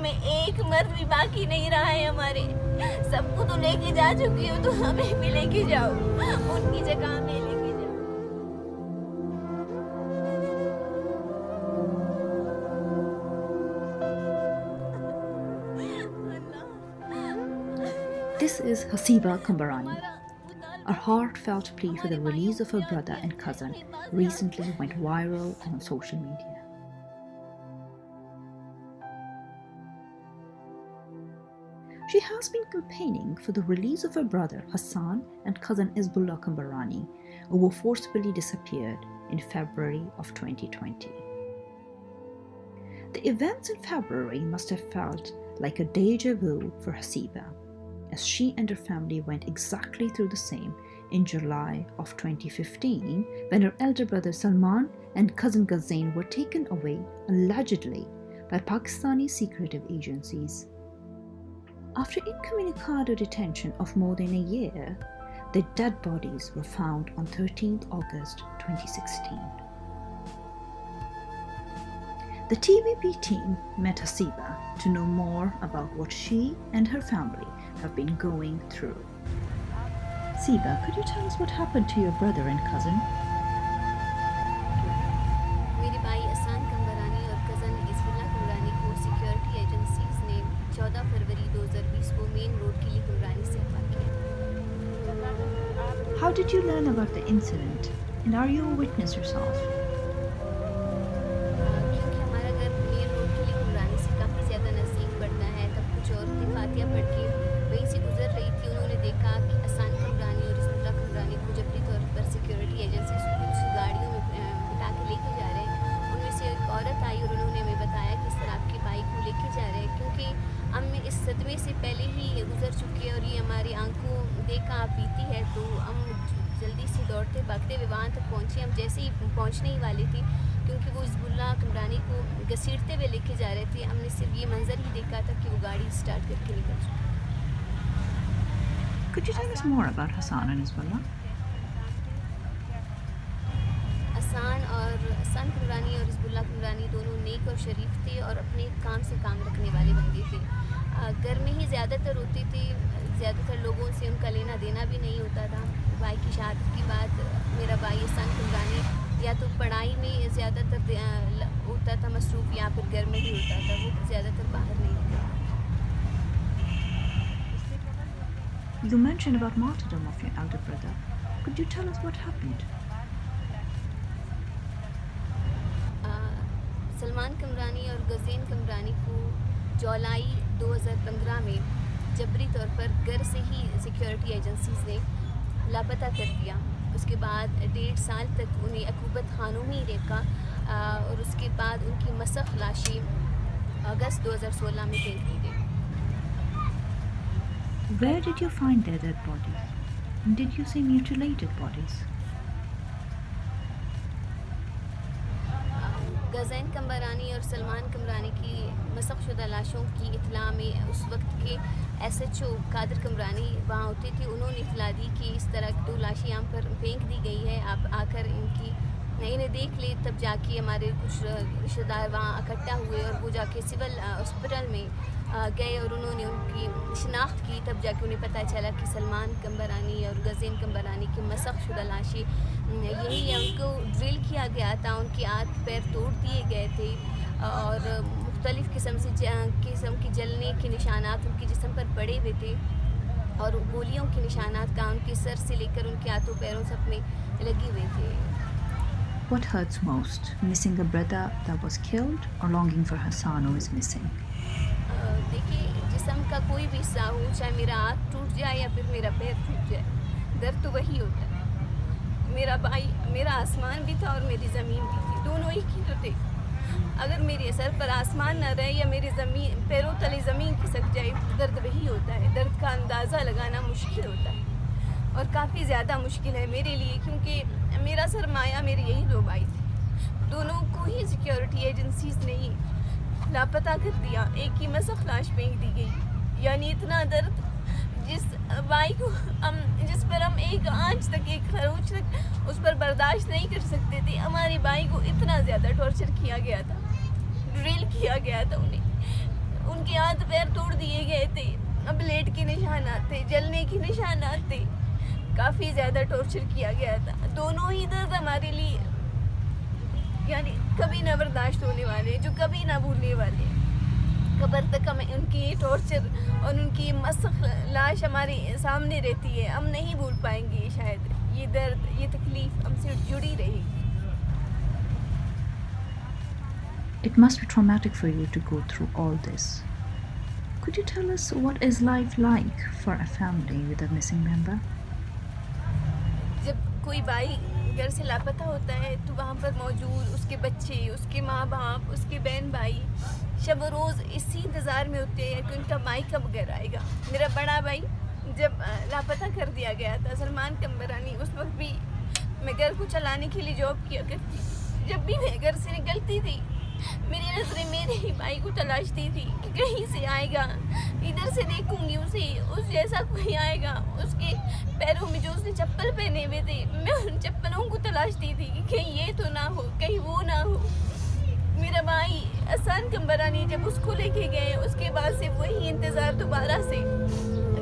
میں ایک مرد بھی باقی نہیں رہا ہے ہمارے. سب کو تو لے کے جا چکی ہو, تو ہمیں بھی لے کے جاؤ, ان کی جگہ ہمیں لے کے جاؤ. This is Hasiba Kambarani. Our heartfelt plea for the release of her brother and cousin recently went viral on social media. She has been campaigning for the release of her brother Hassan and cousin Isbullah Kambarani, who were forcibly disappeared in February of 2020. The events in February must have felt like a deja vu for Hasiba, as she and her family went exactly through the same in July of 2015, when her elder brother Salman and cousin Gazain were taken away, allegedly, by Pakistani secretive agencies. After incommunicado detention of more than a year, their dead bodies were found on 13th August 2016. The TVP team met Hasiba to know more about what she and her family have been going through. Hasiba, could you tell us what happened to your brother and cousin? میرے بھائی احسان کمبرانی اور cousin اسبلہ کمبرانی کو security agencies نے 14 فروری 2020 کو main road کے لیے کمبرانی سے اغوا کیا. How did you learn about the incident, and are you a witness yourself? کیونکہ ہمارا گھر مین روڈ کے لیے کمبرانی سے کافی زیادہ نزدیک پڑتا ہے, تب کچھ عورتیں فاتحہ پڑھ کے وہیں سے گزر رہی تھی. انہوں نے دیکھا کہ احسان کمبرانی اور اسبلہ کمبرانی کو جبری طور پر سیکیورٹی ایجنسیز کچھ گاڑیوں میں بٹھا کے لے کے جا رہے ہیں. ان میں سے ایک عورت آئی اور انہوں نے ہمیں بتایا کہ اس طرح آپ کے بھائی کو لے کے جا رہے ہیں, کیونکہ ہم اس صدمے سے پہلے ہی گزر چکے ہیں اور یہ ہماری آنکھوں دیکھا آپ بیتی ہے. تو ہم جلدی سے دوڑتے بھاگتے ہوئے وہاں تک پہنچے. ہم جیسے ہی پہنچنے ہی والے تھے, کیونکہ وہ اسبلہ کمبرانی کو گھسیٹتے ہوئے لے کے جا رہے تھے, ہم نے صرف یہ منظر ہی دیکھا تھا کہ وہ گاڑی اسٹارٹ کر کے نکل چکی. Could you tell us more about Hassan and Isbullah? احسان کمبرانی اور اسبلہ کمبرانی دونوں نیک اور شریف تھے اور اپنے کام سے کام رکھنے والے بندے تھے. گھر میں ہی زیادہ تر ہوتی تھی, زیادہ تر لوگوں سے ان کا لینا دینا بھی نہیں ہوتا تھا. بھائی کی شہادت کے بعد میرا بھائی احسان کمبرانی یا تو پڑھائی میں زیادہ تر ہوتا تھا مصروف, یا پھر گھر میں ہی ہوتا تھا, وہ زیادہ تر باہر نہیں ہوتا. You mentioned about martyrdom of your elder brother. Could you tell us what happened? Salman کمرانی اور غزین کمرانی کو جولائی 2015 میں جبری طور پر گھر سے ہی سیکیورٹی ایجنسیز نے لاپتہ کر دیا. اس کے بعد 1.5 سال تک انہیں عقوبت خانوں میں ہی رکھا, اور اس کے بعد ان کی مسخ لاشیں اگست 2016 میں پھینک دی گئی. Where did you find their dead bodies? And did you see mutilated bodies? غزین کمبرانی اور سلمان کمرانی کی مسخ شدہ لاشوں کی اطلاع میں اس وقت کے SHO قادر کمرانی وہاں ہوتے تھے. انہوں نے اطلاع دی کہ اس طرح 2 لاشیں یہاں پر پھینک دی گئی ہے, آپ آ کر انہیں دیکھ لے. تب جا کے ہمارے کچھ رشتہ دار وہاں اکٹھا ہوئے اور وہ جا کے سول ہاسپٹل میں گئے اور انہوں نے ان کی شناخت کی. تب جا کے انہیں پتہ چلا کہ سلمان کمبرانی اور غزین کمبرانی کی مسخ شدہ لاشیں یہی ہے. ان کو ڈرل کیا گیا تھا, ان کے ہاتھ پیر توڑ دیے گئے تھے, اور مختلف قسم کی جلنے کے نشانات ان کے جسم پر پڑے ہوئے تھے, اور گولیوں کے نشانات کا ان کے سر سے لے کر ان کے ہاتھوں پیروں سب میں لگے ہوئے تھے. What hurts most, missing a brother that was killed or longing for Hassan who is missing? دیکھیے, جسم کا کوئی بھی حصہ ہو, چاہے میرا ہاتھ ٹوٹ جائے یا پھر میرا پیر ٹوٹ جائے, درد تو وہی ہوتا ہے. میرا بھائی میرا آسمان بھی تھا اور میری زمین بھی تھی, دونوں ہی کی تو تھے. اگر میرے سر پر آسمان نہ رہے یا میری پیروں تلے زمین کھسک جائے, درد وہی ہوتا ہے. درد کا اندازہ لگانا مشکل ہوتا ہے, اور کافی زیادہ مشکل ہے میرے لیے, کیونکہ میرا سرمایہ میرے یہی 2 بھائی تھے. دونوں کو ہی سیکیورٹی ایجنسیز نے ہی لاپتہ کر دیا, ایک کی مسخ لاش پھینک دی گئی. یعنی اتنا درد جس بھائی کو جس پر ہم ایک آنچ تک, ایک خروچ تک اس پر برداشت نہیں کر سکتے تھے, ہمارے بھائی کو اتنا زیادہ ٹارچر کیا گیا تھا, ڈرل کیا گیا تھا. انہیں ان کے توڑ دیے گئے تھے, بلیڈ کے نشانات تھے, جلنے کے نشانات تھے, کافی زیادہ ٹارچر کیا گیا تھا. دونوں ہی درد ہمارے لیے یعنی کبھی نہ برداشت ہونے والے, جو کبھی نہ بھولنے والے. قبر تک ہمیں ان کی ٹارچر اور ان کی مسخ لاش ہمارے سامنے رہتی ہے, ہم نہیں بھول پائیں گے شاید. یہ درد, یہ تکلیف ہم سے جڑی رہی. It must be traumatic for you to go through all this. Could you tell us what is life like for a family with a missing member? جب کوئی بھائی گھر سے لاپتہ ہوتا ہے تو وہاں پر موجود اس کے بچے, اس کے ماں باپ, اس کے بہن بھائی شب و روز اسی انتظار میں ہوتے ہیں کہ ان کا بھائی کب گھر آئے گا. میرا بڑا بھائی جب لاپتہ کر دیا گیا تھا, سلمان قمبرانی, اس وقت بھی میں گھر کو چلانے کے لیے جاب کیا کرتی. جب بھی میں گھر سے نکلتی تھی میری نظریں میرے ہی بھائی کو تلاشتی تھی کہ کہیں سے آئے گا, ادھر سے دیکھوں گی اسے, اس جیسا کوئی آئے گا. اس کے پیروں میں جو اس نے چپل پہنے ہوئے تھے میں ان چپلوں کو تلاشتی تھی کہ کہیں یہ تو نہ ہو, کہیں وہ نہ ہو. میرا بھائی احسان قمبرانی جب اس کو لے کے گئے اس کے بعد سے وہی انتظار دوبارہ سے.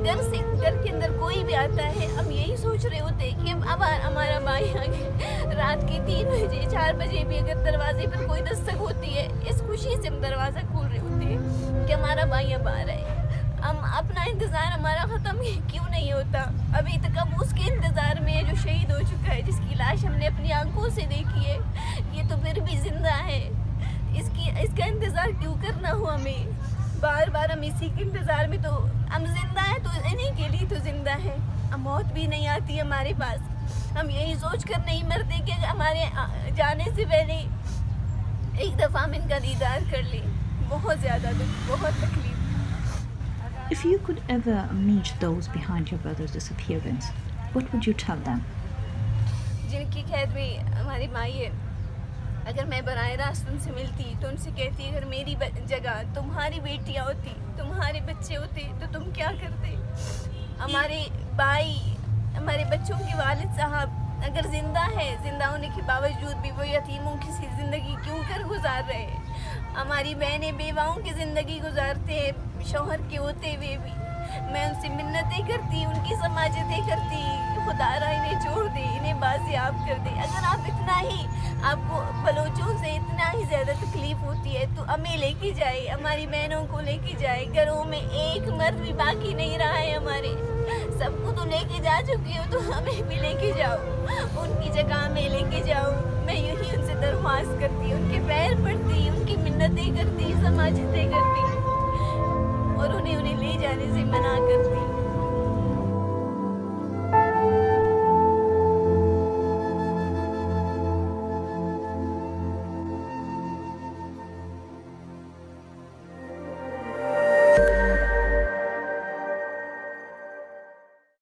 گھر کے اندر کوئی بھی آتا ہے ہم یہی سوچ رہے ہوتے کہ اب ہمارا بھائی آ گیا. رات کے 3 بجے 4 بجے بھی اگر دروازے پر کوئی دستک ہوتی ہے اس خوشی سے ہم دروازہ کھول رہے ہوتے ہیں کہ ہمارا بھائی اب آ رہا ہے. ہم اپنا انتظار ہمارا ختم کیوں نہیں ہوتا ابھی تک. ہم اس کے انتظار میں جو شہید ہو چکا ہے, جس کی لاش ہم نے اپنی آنکھوں سے دیکھی ہے, یہ تو پھر بھی زندہ ہے. اس کا انتظار کیوں کرنا ہو ہمیں بار بار. ہم اسی کے انتظار میں, تو ہم زندہ ہیں تو انہیں کے لیے تو زندہ ہیں. موت بھی نہیں آتی ہمارے پاس, ہم یہی سوچ کر نہیں مرتے کہ ہمارے جانے سے پہلے ایک دفعہ ہم ان کا دیدار کر لیں. بہت زیادہ دکھ, بہت تکلیف. If you could ever meet those behind your brother's disappearance, what would you tell them? جن کی قید میں ہماری مائی ہے, اگر میں براہ راست ان سے ملتی تو ان سے کہتی اگر میری جگہ تمہاری بیٹیاں ہوتی, تمہارے بچے ہوتے تو تم کیا کرتے. ہمارے بھائی, ہمارے بچوں کے والد صاحب اگر زندہ ہے, زندہ ہونے کے باوجود بھی وہ یتیموں کی سی زندگی کیوں کر گزار رہے ہیں. ہماری بہنیں بیواؤں کی زندگی گزارتے ہیں شوہر کے ہوتے ہوئے بھی. میں ان سے منتیں کرتی, ان کی سماجتیں کرتی, خدا را انہیں چھوڑ دے, انہیں بازیاب کر دے. اگر آپ اتنا ہی, آپ کو بلوچوں سے اتنا ہی زیادہ تکلیف ہوتی ہے تو ہمیں لے کے جائے, ہماری بہنوں کو لے کے جائے. گھروں میں ایک مرد بھی باقی نہیں رہا ہے ہمارے, سب کو تو لے کے جا چکی ہو, تو ہمیں بھی لے کے جاؤ, ان کی جگہ ہمیں لے کے جاؤ. میں یہی ان سے درخواست کرتی, ان کے پیر پڑتی, ان کی منتیں کرتی, سماجتیں کرتی, اور انہیں لے جانے سے منع کرتی.